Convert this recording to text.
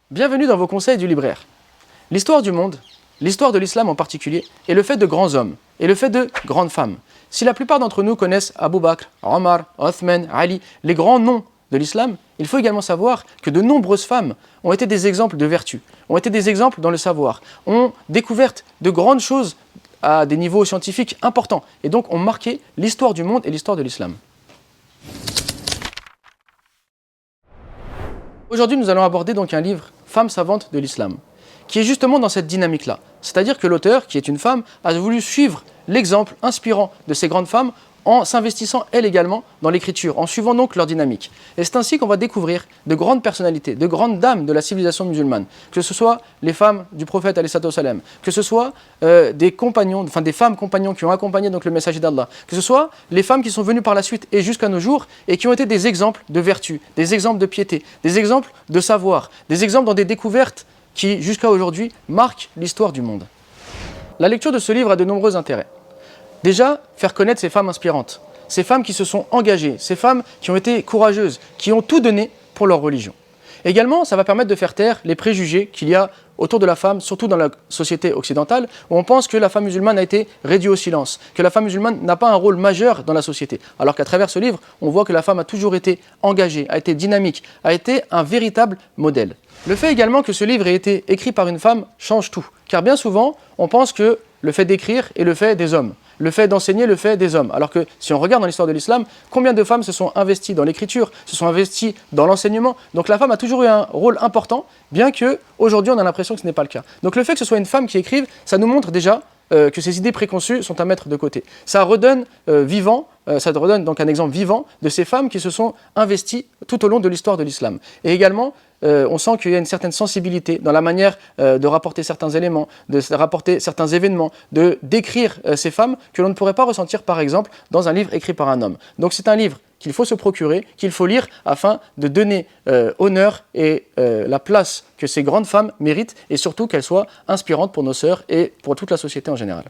Bienvenue dans vos conseils du libraire. L'histoire du monde, l'histoire de l'islam en particulier, est le fait de grands hommes et le fait de grandes femmes. Si la plupart d'entre nous connaissent Abu Bakr, Omar, Othman, Ali, les grands noms de l'islam, il faut également savoir que de nombreuses femmes ont été des exemples de vertu, ont été des exemples dans le savoir, ont découvert de grandes choses à des niveaux scientifiques importants et donc ont marqué l'histoire du monde et l'histoire de l'islam. Aujourd'hui, nous allons aborder donc un livre, Femmes savantes de l'islam, qui est justement dans cette dynamique-là. C'est-à-dire que l'auteur, qui est une femme, a voulu suivre l'exemple inspirant de ces grandes femmes en s'investissant elle également dans l'écriture, en suivant donc leur dynamique. Et c'est ainsi qu'on va découvrir de grandes personnalités, de grandes dames de la civilisation musulmane, que ce soit les femmes du prophète alayhi salam, que ce soit des compagnons, enfin des femmes compagnons qui ont accompagné donc le messager d'Allah, que ce soit les femmes qui sont venues par la suite et jusqu'à nos jours et qui ont été des exemples de vertu, des exemples de piété, des exemples de savoir, des exemples dans des découvertes qui jusqu'à aujourd'hui marquent l'histoire du monde. La lecture de ce livre a de nombreux intérêts. Déjà, faire connaître ces femmes inspirantes, ces femmes qui se sont engagées, ces femmes qui ont été courageuses, qui ont tout donné pour leur religion. Également, ça va permettre de faire taire les préjugés qu'il y a autour de la femme, surtout dans la société occidentale, où on pense que la femme musulmane a été réduite au silence, que la femme musulmane n'a pas un rôle majeur dans la société. Alors qu'à travers ce livre, on voit que la femme a toujours été engagée, a été dynamique, a été un véritable modèle. Le fait également que ce livre ait été écrit par une femme change tout, car bien souvent, on pense que le fait d'écrire est le fait des hommes. Le fait d'enseigner, le fait des hommes. Alors que si on regarde dans l'histoire de l'islam, combien de femmes se sont investies dans l'écriture, se sont investies dans l'enseignement. Donc la femme a toujours eu un rôle important, bien qu'aujourd'hui on a l'impression que ce n'est pas le cas. Donc le fait que ce soit une femme qui écrive, ça nous montre déjà que ces idées préconçues sont à mettre de côté. Ça redonne ça redonne donc un exemple vivant de ces femmes qui se sont investies tout au long de l'histoire de l'islam. Et également, on sent qu'il y a une certaine sensibilité dans la manière de rapporter certains éléments, de rapporter certains événements, de décrire ces femmes que l'on ne pourrait pas ressentir par exemple dans un livre écrit par un homme. Donc c'est un livre qu'il faut se procurer, qu'il faut lire afin de donner honneur et la place que ces grandes femmes méritent et surtout qu'elles soient inspirantes pour nos sœurs et pour toute la société en général.